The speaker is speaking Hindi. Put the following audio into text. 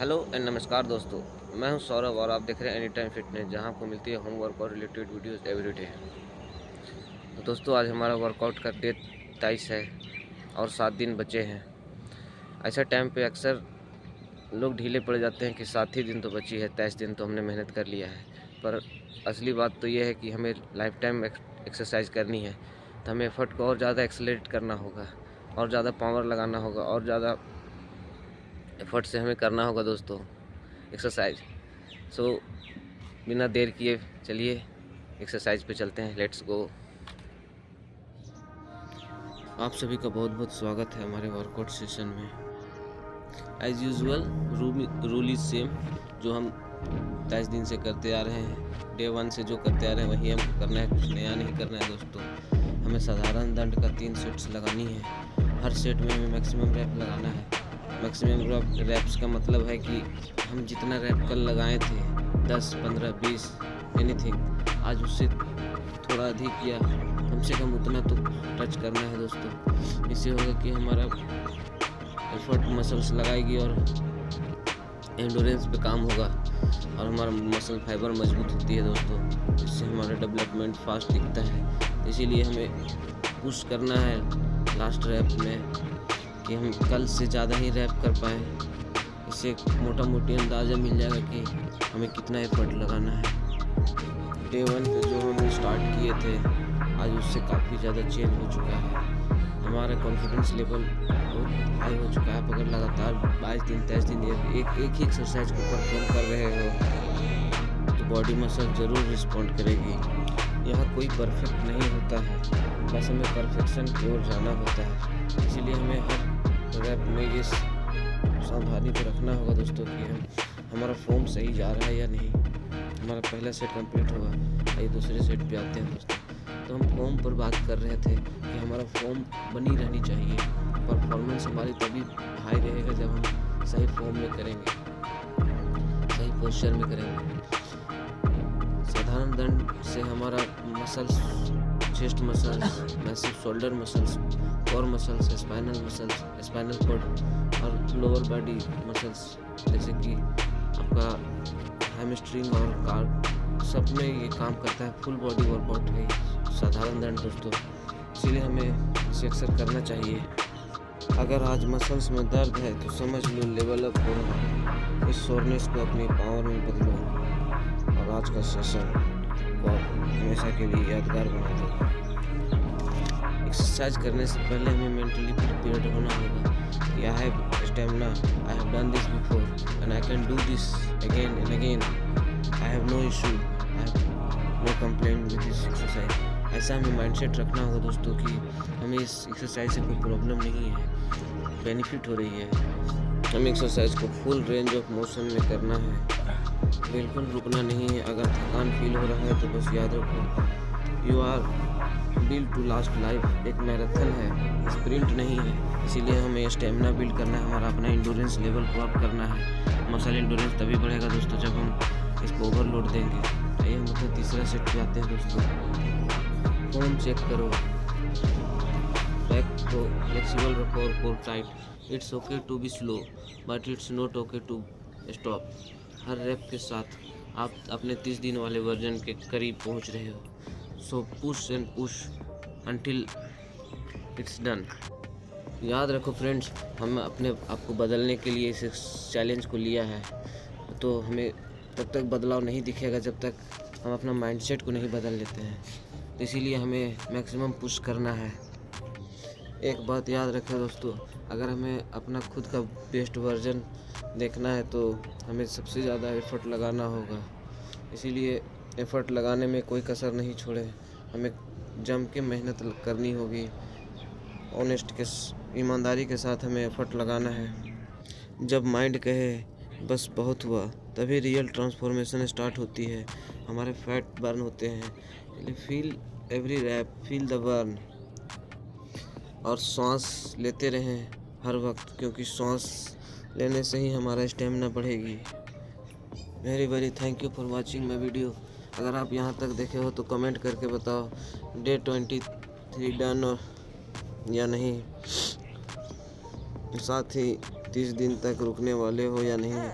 हेलो एंड नमस्कार दोस्तों। मैं हूं सौरभ और आप देख रहे हैं एनी टाइम फिटनेस, जहां आपको मिलती है home workout related videos every day. तो दोस्तों आज हमारा वर्कआउट का डेट 23 है और 7 दिन बचे हैं। ऐसा टाइम पे अक्सर लोग ढीले पड़ जाते हैं कि 7 ही दिन तो बची है, 23 दिन तो हमने मेहनत कर लिया है। पर असली बात तो यह है कि हमें लाइफ टाइम एक्सरसाइज करनी है, तो हमें एफर्ट को और ज़्यादा एक्सेलरेट करना होगा, और ज़्यादा पावर लगाना होगा, और ज़्यादा एफर्ट से हमें करना होगा दोस्तों एक्सरसाइज। सो बिना देर किए चलिए एक्सरसाइज पे चलते हैं। Let's go. आप सभी का बहुत बहुत स्वागत है हमारे वर्कआउट सेशन में। As usual rule is same, जो हम 23 दिन से करते आ रहे हैं। डे 1 से जो करते आ रहे हैं वही हमको करना है, कुछ नया नहीं करना है दोस्तों। हमें साधारण दंड का 3 सेट्स लगानी है। हर सेट में हमें मैक्सिमम रैप लगाना है। मैक्सिमम रैप्स का मतलब है कि हम जितना रैप कल लगाए थे 10, 15, 20 एनीथिंग, आज उससे थोड़ा अधिक या कम से कम उतना तो टच करना है दोस्तों। इससे होगा कि हमारा एफर्ट मसल्स लगाएगी और एंडोरेंस पे काम होगा और हमारा मसल फाइबर मजबूत होती है दोस्तों। इससे हमारा डेवलपमेंट फास्ट दिखता है। इसीलिए हमें पुश करना है लास्ट रैप में कि हम कल से ज़्यादा ही रैप कर पाएँ। इससे मोटा मोटी अंदाज़ा मिल जाएगा कि हमें कितना एफर्ट लगाना है। डे 1 पे जो हम स्टार्ट किए थे आज उससे काफ़ी ज़्यादा चेंज हो चुका है। हमारा कॉन्फिडेंस लेवल बहुत हाई हो चुका है। आप अगर लगातार 22 दिन 23 दिन एक ही एक्सरसाइज को परफॉर्म कर रहे हो तो बॉडी मसल ज़रूर रिस्पॉन्ड करेगी। यहाँ कोई परफेक्ट नहीं होता है, बस हमें परफेक्शन की ओर जाना होता है। इसीलिए हमें हर रैप में ये सावधानी तो रखना होगा दोस्तों कि हमारा फॉर्म सही जा रहा है या नहीं। हमारा पहला सेट कंप्लीट होगा, आइए दूसरे सेट पे आते हैं दोस्तों। तो हम फॉर्म पर बात कर रहे थे कि हमारा फॉर्म बनी रहनी चाहिए। परफॉर्मेंस हमारी तभी हाई रहेगा जब हम सही फॉर्म में करेंगे, सही पोस्चर में करेंगे। साधारण दंड से हमारा muscles, chest muscles, massive shoulder muscles, core muscles, spinal cord और लोअर बॉडी मसल्स जैसे कि आपका हैमस्ट्रिंग और कार, सब में ये काम करता है। फुल बॉडी वर्कआउट है साधारण दंड दोस्तों, इसीलिए हमें इसे अक्सर करना चाहिए। अगर आज मसल्स में दर्द है तो समझ लो लेवल अप हो रहा है। इस सोरनेस को अपनी पावर में बदलो और आज का सेशन को आप हमेशा के लिए यादगार बना दो। एक्सरसाइज करने से पहले हमें मेंटली प्रिपेयर्ड होना होगा कि I have stamina, I have done this before and I can do this again and again. I have no issue, I have no complaint with this exercise. ऐसा हमें माइंडसेट रखना होगा दोस्तों कि हमें इस एक्सरसाइज से कोई प्रॉब्लम नहीं है, बेनिफिट हो रही है। हमें एक्सरसाइज को फुल रेंज ऑफ मोशन में करना है, बिल्कुल रुकना नहीं है। अगर थकान फील हो रहा है तो बस याद रखो you are build to last life. एक मैराथन है, स्प्रिंट नहीं है। इसीलिए हमें स्टेमिना बिल्ड करना है, हमारा अपना इंडोरेंस लेवल को अप करना है। मसल इंडोरेंस तभी बढ़ेगा दोस्तों जब हम इसको ओवरलोड देंगे। आइए हम अपने तीसरा सेट पे आते हैं दोस्तों। फॉर्म चेक करो, बैक को फ्लेक्सिबल रखो और core tight. It's okay to be slow but it's not okay to stop. हर रैप के साथ आप अपने 30 दिन वाले वर्जन के करीब पहुंच रहे हो। सो push and push until it's done. याद रखो फ्रेंड्स, हम अपने आप को बदलने के लिए इस चैलेंज को लिया है, तो हमें तब तक बदलाव नहीं दिखेगा जब तक हम अपना माइंडसेट को नहीं बदल लेते हैं। तो इसीलिए हमें मैक्सिमम पुश करना है। एक बात याद रखें दोस्तों, अगर हमें अपना खुद का बेस्ट वर्जन देखना है तो हमें सबसे ज़्यादा एफर्ट लगाना होगा। इसीलिए एफर्ट लगाने में कोई कसर नहीं छोड़े, हमें जम के मेहनत करनी होगी। ऑनेस्ट के ईमानदारी के साथ हमें एफर्ट लगाना है। जब माइंड कहे बस बहुत हुआ, तभी रियल ट्रांसफॉर्मेशन स्टार्ट होती है। हमारे फैट बर्न होते हैं। Feel every rep, feel the burn. और सांस लेते रहें हर वक्त, क्योंकि सांस लेने से ही हमारा स्टेमिना बढ़ेगी। Very thank you for watching my video. अगर आप यहाँ तक देखे हो तो कमेंट करके बताओ डे 23 डन और या नहीं। साथ ही 30 दिन तक रुकने वाले हो या नहीं?